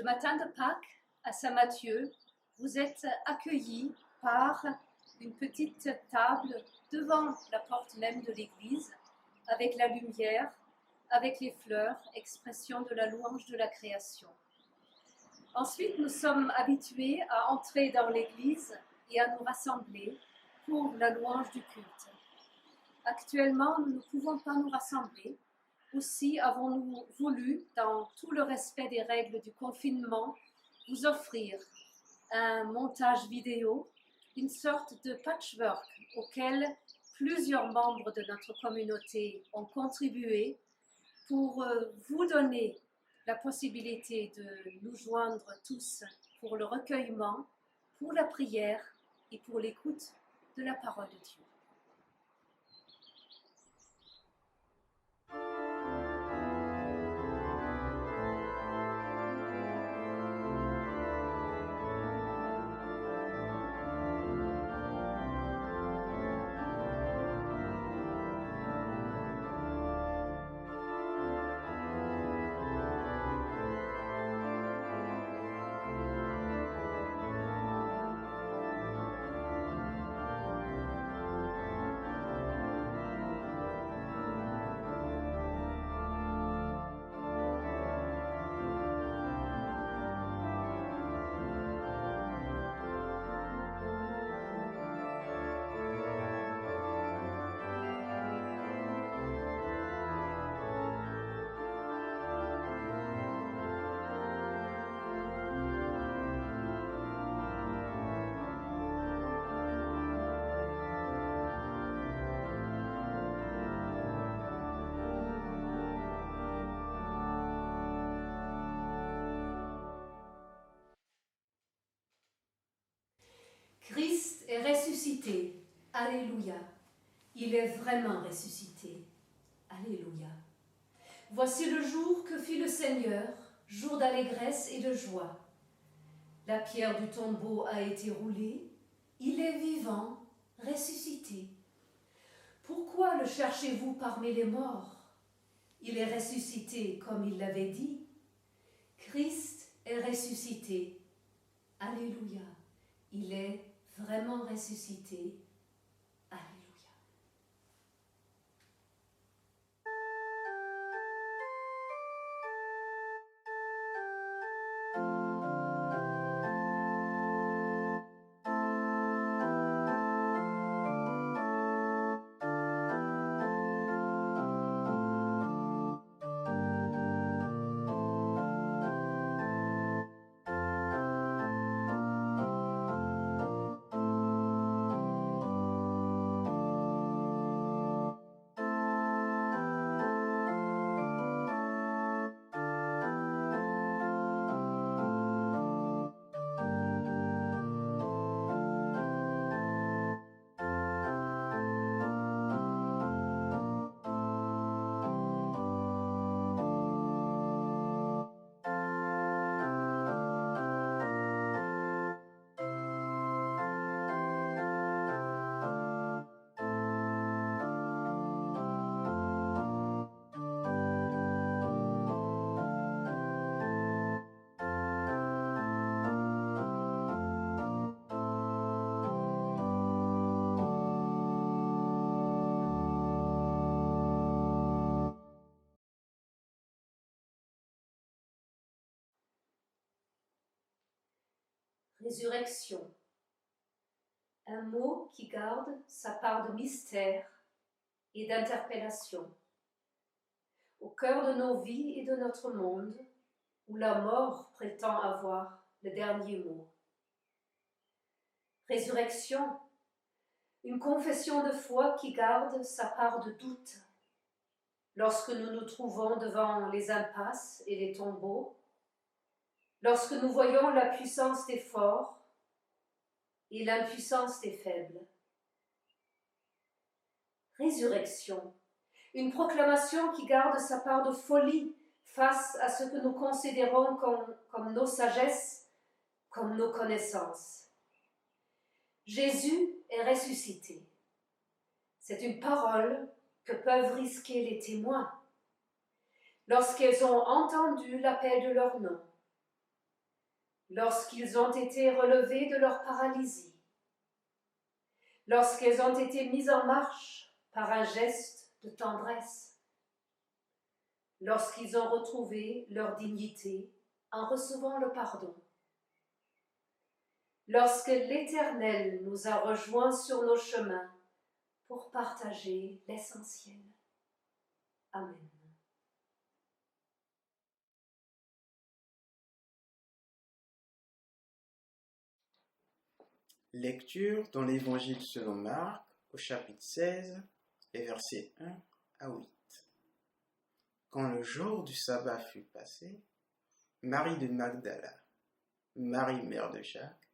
Le matin de Pâques, à Saint-Matthieu, vous êtes accueillis par une petite table devant la porte même de l'église, avec la lumière, avec les fleurs, expression de la louange de la création. Ensuite, nous sommes habitués à entrer dans l'église et à nous rassembler pour la louange du culte. Actuellement, nous ne pouvons pas nous rassembler. Aussi avons-nous voulu, dans tout le respect des règles du confinement, vous offrir un montage vidéo, une sorte de patchwork auquel plusieurs membres de notre communauté ont contribué pour vous donner la possibilité de nous joindre tous pour le recueillement, pour la prière et pour l'écoute de la parole de Dieu. Christ est ressuscité. Alléluia. Il est vraiment ressuscité. Alléluia. Voici le jour que fit le Seigneur, jour d'allégresse et de joie. La pierre du tombeau a été roulée. Il est vivant, ressuscité. Pourquoi le cherchez-vous parmi les morts? Il est ressuscité comme il l'avait dit. Christ est ressuscité. Alléluia. Il est vraiment ressuscité. Alléluia. Résurrection. Un mot qui garde sa part de mystère et d'interpellation. Au cœur de nos vies et de notre monde, où la mort prétend avoir le dernier mot. Résurrection, une confession de foi qui garde sa part de doute. Lorsque nous nous trouvons devant les impasses et les tombeaux, lorsque nous voyons la puissance des forts et l'impuissance des faibles. Résurrection, une proclamation qui garde sa part de folie face à ce que nous considérons comme nos sagesses, comme nos connaissances. Jésus est ressuscité. C'est une parole que peuvent risquer les témoins lorsqu'ils ont entendu l'appel de leur nom. lorsqu'ils ont été relevés de leur paralysie, lorsqu'elles ont été mises en marche par un geste de tendresse, lorsqu'ils ont retrouvé leur dignité en recevant le pardon, lorsque l'Éternel nous a rejoints sur nos chemins pour partager l'essentiel. Amen. Lecture dans l'Évangile selon Marc, au chapitre 16, les versets 1 à 8. Quand le jour du sabbat fut passé, Marie de Magdala, Marie mère de Jacques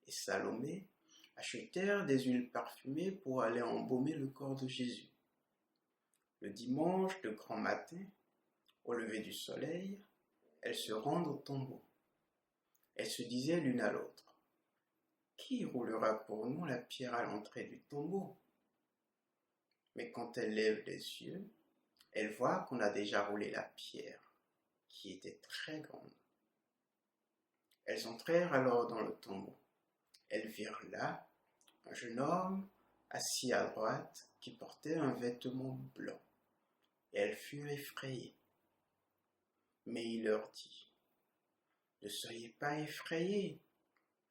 et Salomé achetèrent des huiles parfumées pour aller embaumer le corps de Jésus. Le dimanche de grand matin, au lever du soleil, elles se rendent au tombeau. Elles se disaient l'une à l'autre: qui roulera pour nous la pierre à l'entrée du tombeau? Mais quand elles lèvent les yeux, elles voient qu'on a déjà roulé la pierre, qui était très grande. Elles entrèrent alors dans le tombeau. Elles virent là un jeune homme assis à droite qui portait un vêtement blanc. Et elles furent effrayées. Mais il leur dit: ne soyez pas effrayés,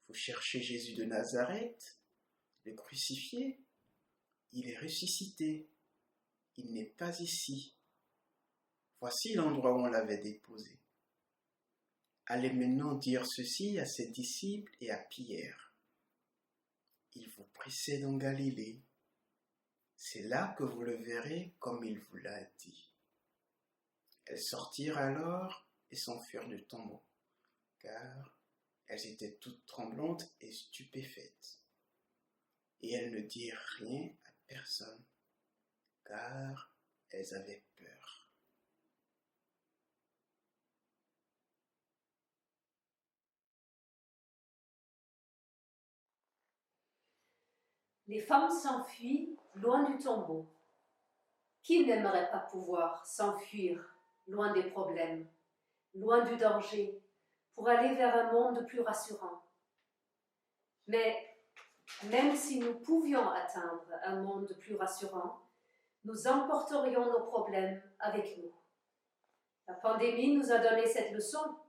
vous cherchez Jésus de Nazareth, le crucifié. Il est ressuscité, il n'est pas ici. Voici l'endroit où on l'avait déposé. Allez maintenant dire ceci à ses disciples et à Pierre. Il vous précède en Galilée. C'est là que vous le verrez comme il vous l'a dit. Elles sortirent alors et s'enfuirent du tombeau, car elles étaient toutes tremblantes et stupéfaites. Et elles ne dirent rien à personne, car elles avaient peur. Les femmes s'enfuient loin du tombeau. Qui n'aimerait pas pouvoir s'enfuir loin des problèmes, loin du danger, pour aller vers un monde plus rassurant? Mais même si nous pouvions atteindre un monde plus rassurant, nous emporterions nos problèmes avec nous. La pandémie nous a donné cette leçon.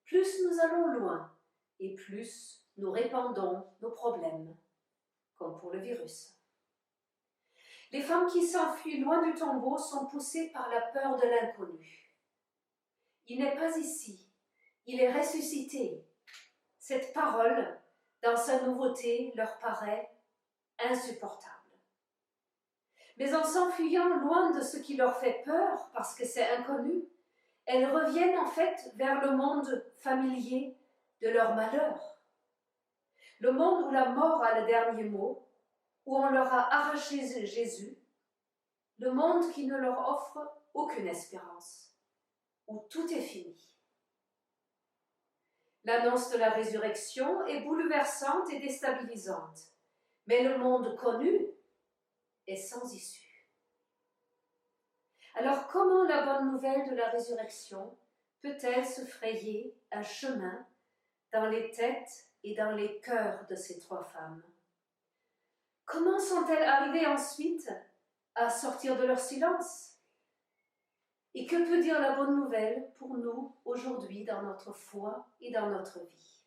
Plus nous allons loin et plus nous répandons nos problèmes, comme pour le virus. Les femmes qui s'enfuient loin du tombeau sont poussées par la peur de l'inconnu. Il n'est pas ici, il est ressuscité. Cette parole, dans sa nouveauté, leur paraît insupportable. Mais en s'enfuyant loin de ce qui leur fait peur, parce que c'est inconnu, elles reviennent en fait vers le monde familier de leur malheur. Le monde où la mort a le dernier mot, où on leur a arraché Jésus, le monde qui ne leur offre aucune espérance, où tout est fini. L'annonce de la résurrection est bouleversante et déstabilisante, mais le monde connu est sans issue. Alors comment la bonne nouvelle de la résurrection peut-elle se frayer un chemin dans les têtes et dans les cœurs de ces trois femmes? Comment sont-elles arrivées ensuite à sortir de leur silence? Et que peut dire la bonne nouvelle pour nous aujourd'hui dans notre foi et dans notre vie?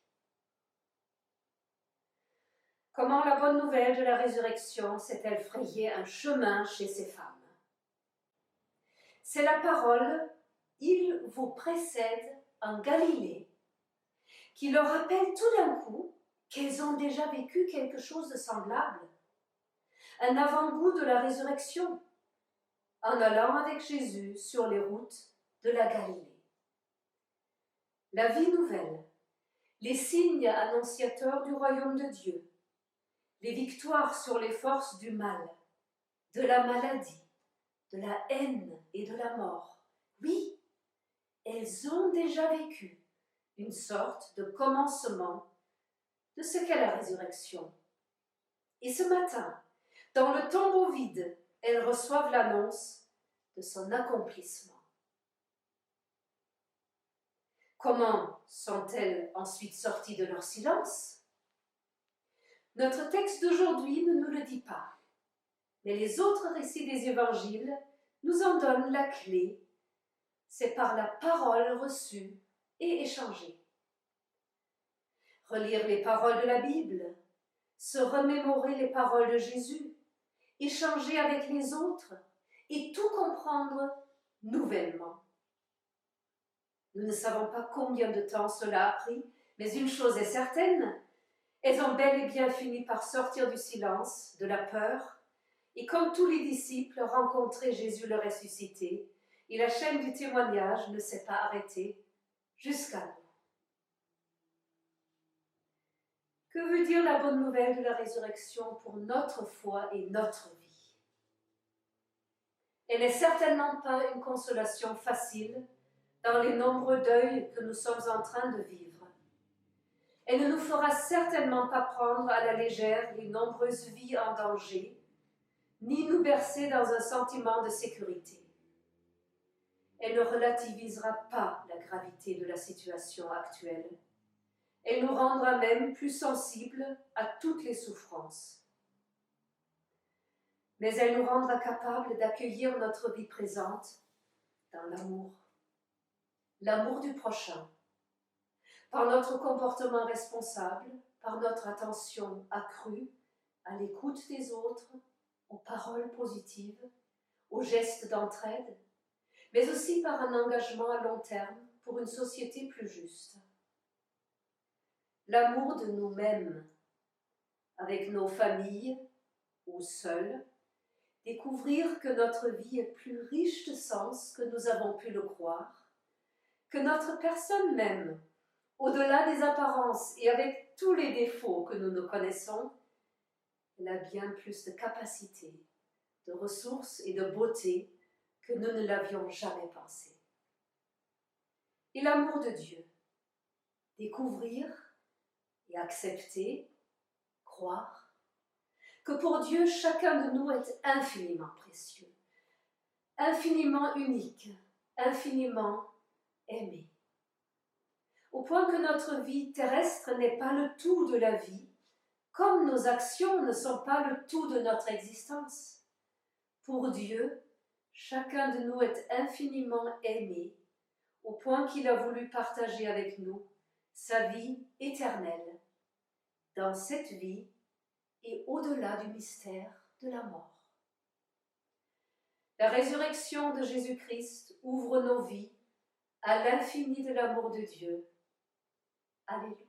Comment la bonne nouvelle de la résurrection s'est-elle frayé un chemin chez ces femmes? C'est la parole « Il vous précède en Galilée » qui leur rappelle tout d'un coup qu'elles ont déjà vécu quelque chose de semblable, un avant-goût de la résurrection, en allant avec Jésus sur les routes de la Galilée. La vie nouvelle, les signes annonciateurs du royaume de Dieu, les victoires sur les forces du mal, de la maladie, de la haine et de la mort. Oui, elles ont déjà vécu une sorte de commencement de ce qu'est la résurrection. Et ce matin, dans le tombeau vide, elles reçoivent l'annonce de son accomplissement. Comment sont-elles ensuite sorties de leur silence? Notre texte d'aujourd'hui ne nous le dit pas, mais les autres récits des évangiles nous en donnent la clé. C'est par la parole reçue et échangée. Relire les paroles de la Bible, se remémorer les paroles de Jésus, échanger avec les autres et tout comprendre nouvellement. Nous ne savons pas combien de temps cela a pris, mais une chose est certaine, elles ont bel et bien fini par sortir du silence, de la peur, et comme tous les disciples rencontraient Jésus le ressuscité, et la chaîne du témoignage ne s'est pas arrêtée jusqu'à nous. Que veut dire la bonne nouvelle de la résurrection pour notre foi et notre vie? Elle n'est certainement pas une consolation facile dans les nombreux deuils que nous sommes en train de vivre. Elle ne nous fera certainement pas prendre à la légère les nombreuses vies en danger, ni nous bercer dans un sentiment de sécurité. Elle ne relativisera pas la gravité de la situation actuelle. Elle nous rendra même plus sensibles à toutes les souffrances. Mais elle nous rendra capables d'accueillir notre vie présente dans l'amour. L'amour du prochain, par notre comportement responsable, par notre attention accrue à l'écoute des autres, aux paroles positives, aux gestes d'entraide, mais aussi par un engagement à long terme pour une société plus juste. L'amour de nous-mêmes, avec nos familles ou seuls, découvrir que notre vie est plus riche de sens que nous avons pu le croire, que notre personne même, au-delà des apparences et avec tous les défauts que nous nous connaissons, elle a bien plus de capacité, de ressources et de beauté que nous ne l'avions jamais pensé. Et l'amour de Dieu, découvrir et accepter, croire, que pour Dieu, chacun de nous est infiniment précieux, infiniment unique, infiniment aimé. Au point que notre vie terrestre n'est pas le tout de la vie, comme nos actions ne sont pas le tout de notre existence. Pour Dieu, chacun de nous est infiniment aimé, au point qu'il a voulu partager avec nous sa vie éternelle, dans cette vie et au-delà du mystère de la mort. La résurrection de Jésus-Christ ouvre nos vies à l'infini de l'amour de Dieu. Alléluia.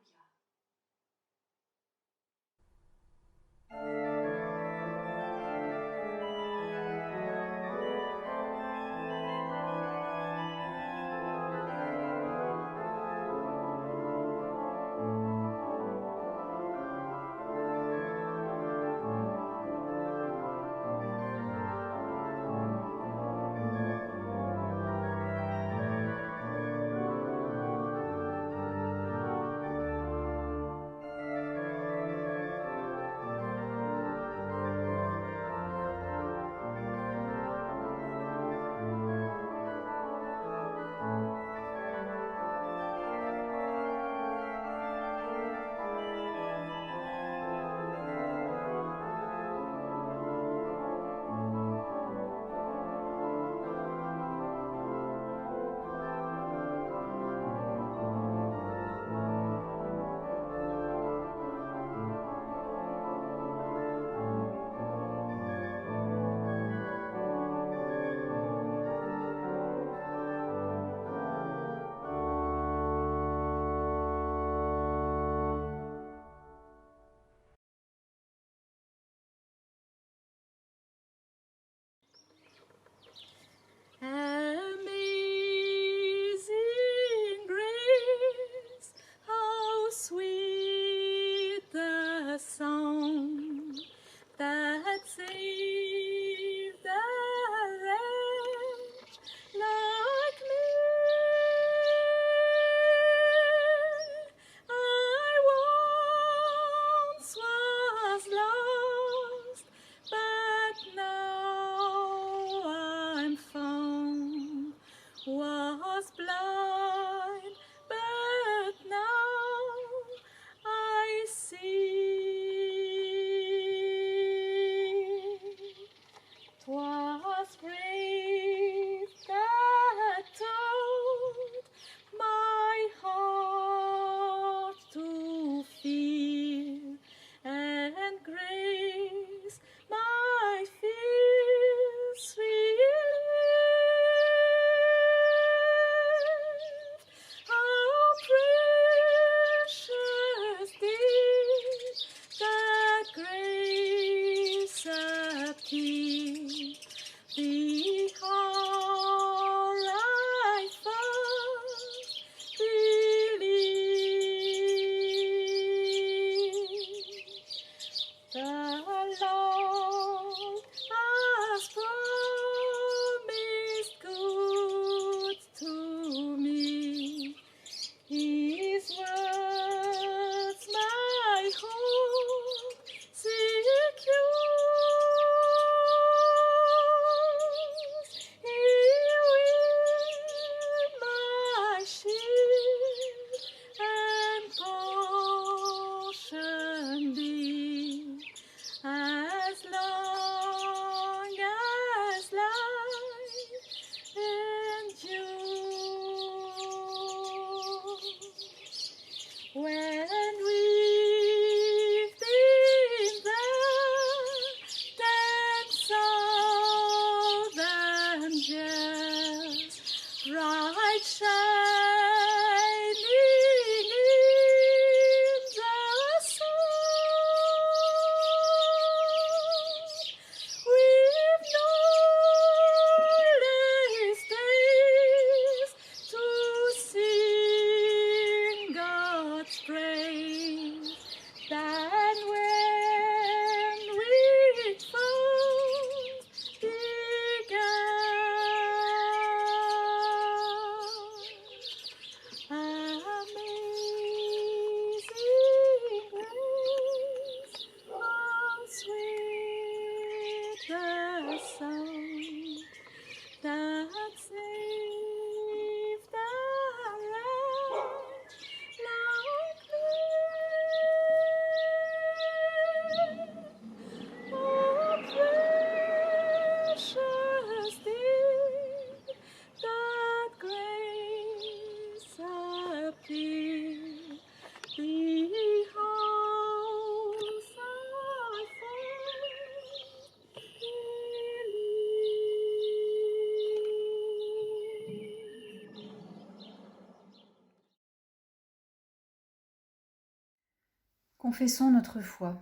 Confessons notre foi.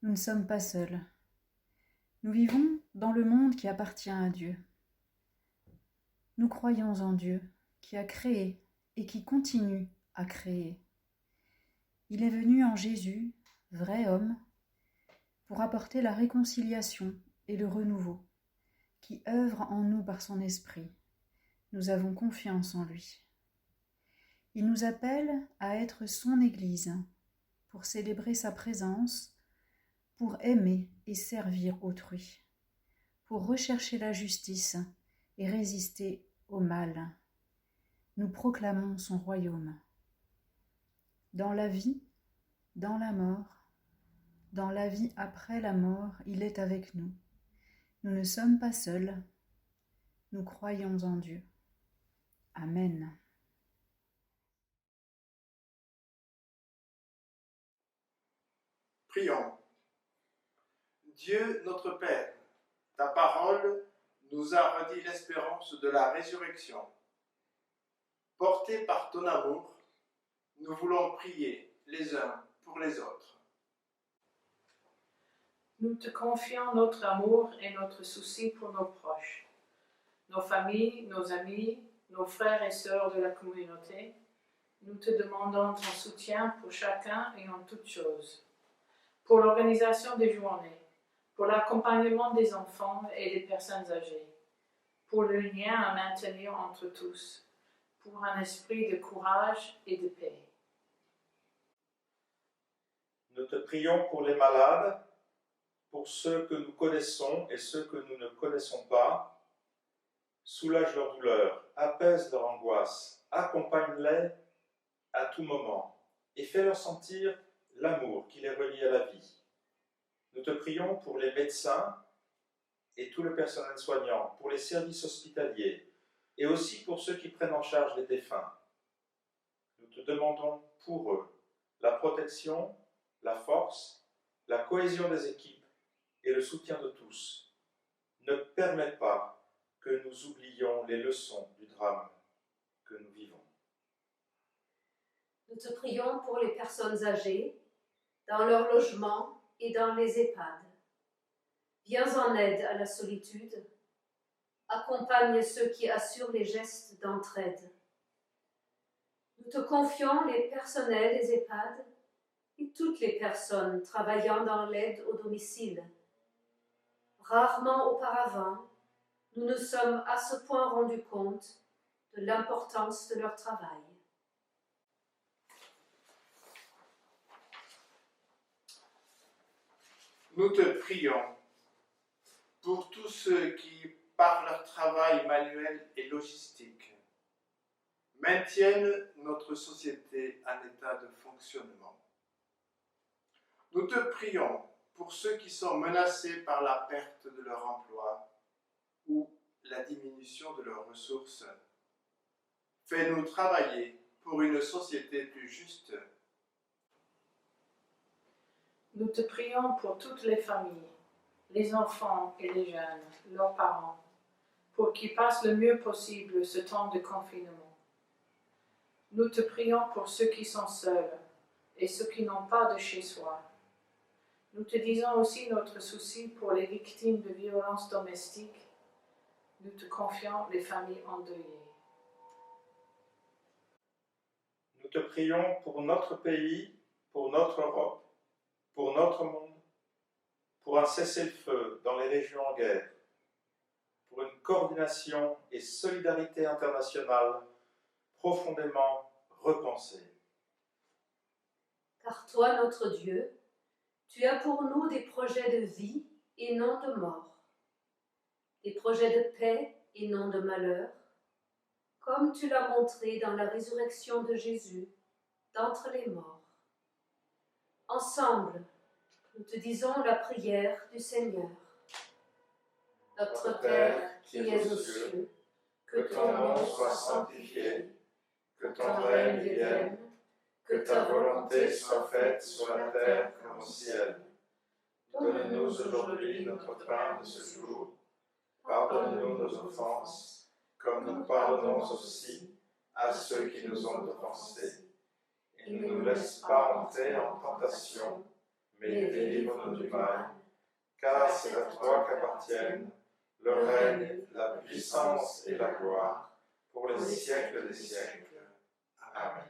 Nous ne sommes pas seuls. Nous vivons dans le monde qui appartient à Dieu. Nous croyons en Dieu, qui a créé et qui continue à créer. Il est venu en Jésus, vrai homme, pour apporter la réconciliation et le renouveau, qui œuvre en nous par son esprit. Nous avons confiance en lui. Il nous appelle à être son Église, pour célébrer sa présence, pour aimer et servir autrui, pour rechercher la justice et résister au mal. Nous proclamons son royaume. Dans la vie, dans la mort, dans la vie après la mort, il est avec nous. Nous ne sommes pas seuls. Nous croyons en Dieu. Amen. Prions. Dieu notre Père, ta parole nous a redit l'espérance de la résurrection. Portés par ton amour, nous voulons prier les uns pour les autres. Nous te confions notre amour et notre souci pour nos proches, nos familles, nos amis, nos frères et sœurs de la communauté. Nous te demandons ton soutien pour chacun et en toutes choses, pour l'organisation des journées, pour l'accompagnement des enfants et des personnes âgées, pour le lien à maintenir entre tous, pour un esprit de courage et de paix. Nous te prions pour les malades, pour ceux que nous connaissons et ceux que nous ne connaissons pas. Soulage leur douleur, apaise leur angoisse, accompagne-les à tout moment et fais-leur sentir l'amour qui les relie à la vie. Nous te prions pour les médecins et tout le personnel soignant, pour les services hospitaliers et aussi pour ceux qui prennent en charge les défunts. Nous te demandons pour eux la protection, la force, la cohésion des équipes et le soutien de tous. Ne permets pas que nous oublions les leçons du drame que nous vivons. Nous te prions pour les personnes âgées, dans leur logement et dans les EHPAD. Viens en aide à la solitude. Accompagne ceux qui assurent les gestes d'entraide. Nous te confions les personnels des EHPAD et toutes les personnes travaillant dans l'aide au domicile. Rarement auparavant, nous nous sommes à ce point rendus compte de l'importance de leur travail. Nous te prions pour tous ceux qui, par leur travail manuel et logistique, maintiennent notre société en état de fonctionnement. Nous te prions pour ceux qui sont menacés par la perte de leur emploi ou la diminution de leurs ressources. Fais-nous travailler pour une société plus juste. Nous te prions pour toutes les familles, les enfants et les jeunes, leurs parents, pour qu'ils passent le mieux possible ce temps de confinement. Nous te prions pour ceux qui sont seuls et ceux qui n'ont pas de chez soi. Nous te disons aussi notre souci pour les victimes de violences domestiques. Nous te confions les familles endeuillées. Nous te prions pour notre pays, pour notre Europe, pour notre monde, pour un cessez-le-feu dans les régions en guerre, pour une coordination et solidarité internationale profondément repensée. Car toi, notre Dieu, tu as pour nous des projets de vie et non de mort, des projets de paix et non de malheur, comme tu l'as montré dans la résurrection de Jésus d'entre les morts. Ensemble, nous te disons la prière du Seigneur. Notre Père qui es aux cieux, que ton nom soit sanctifié, que ton règne vienne, que ta volonté soit faite sur la terre comme au ciel. Donne-nous aujourd'hui notre pain de ce jour. Pardonne-nous nos offenses, comme nous pardonnons aussi à ceux qui nous ont offensés. Et et ne nous laisse pas entrer en tentation, mais délivre-nous du mal. Car c'est à toi qu'appartiennent le règne, la puissance et la gloire, pour les siècles des siècles. Amen.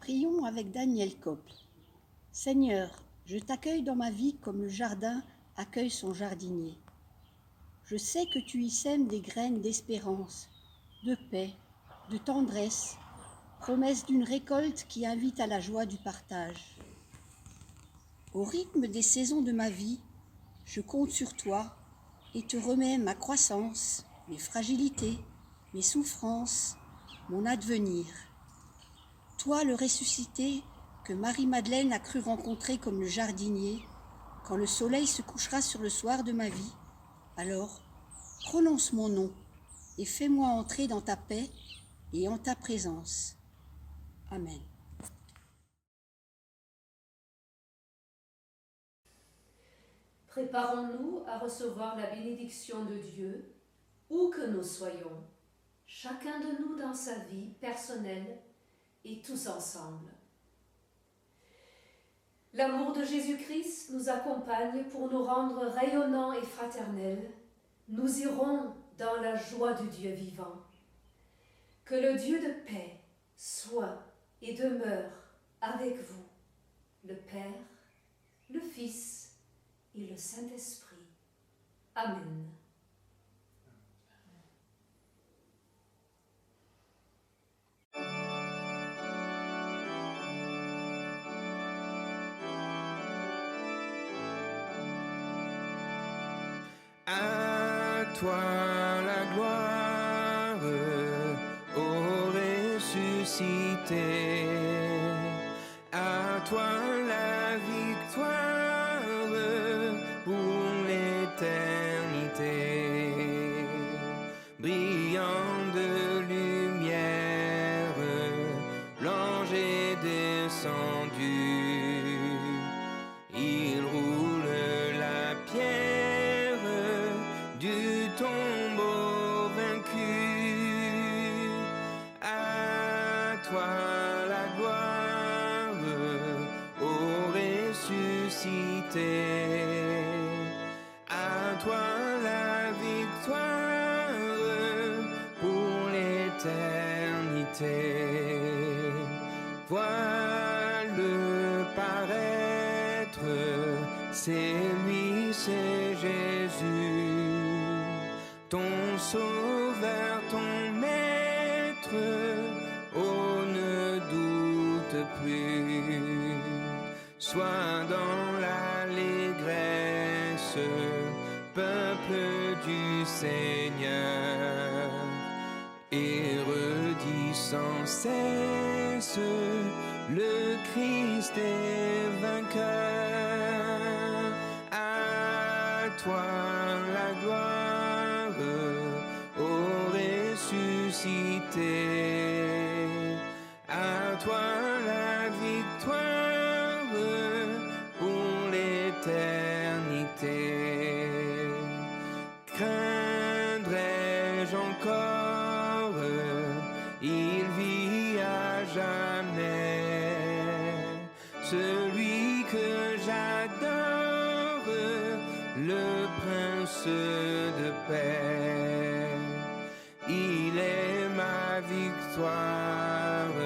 Prions avec Daniel Koppel. Seigneur, je t'accueille dans ma vie comme le jardin accueille son jardinier. Je sais que tu y sèmes des graines d'espérance, de paix, de tendresse, promesse d'une récolte qui invite à la joie du partage. Au rythme des saisons de ma vie, je compte sur toi et te remets ma croissance, mes fragilités, mes souffrances, mon advenir. Toi, le ressuscité, que Marie-Madeleine a cru rencontrer comme le jardinier, quand le soleil se couchera sur le soir de ma vie, alors prononce mon nom et fais-moi entrer dans ta paix et en ta présence. Amen. Préparons-nous à recevoir la bénédiction de Dieu, où que nous soyons, chacun de nous dans sa vie personnelle et tous ensemble. L'amour de Jésus-Christ nous accompagne pour nous rendre rayonnants et fraternels. Nous irons dans la joie du Dieu vivant. Que le Dieu de paix soit et demeure avec vous, le Père, le Fils et le Saint-Esprit. Amen. À toi la gloire, ô ressuscité. À toi la victoire pour l'éternité. Brillant de lumière, l'ange est descendu. Il roule la pierre du tombeau vaincu. À toi la gloire, ô ressuscité. À toi la victoire pour l'éternité. Vois-le paraître, c'est lui, c'est Jésus, ton sauveur, ton maître. Oh, ne doute plus, sois dans l'allégresse, peuple du Seigneur, et redis sans cesse, le Christ est vainqueur. À toi la gloire, ô ressuscité. À toi la victoire pour l'éternité. celui que j'adore, le prince de paix. Il est ma victoire,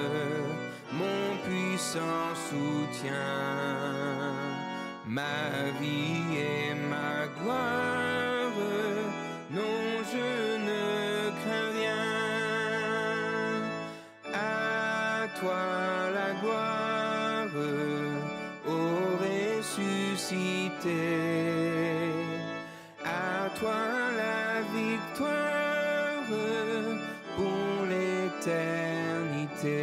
mon puissant soutien, ma vie et ma gloire. Non, je ne crains rien. À toi la gloire, ô ressuscité. À toi la victoire pour l'éternité.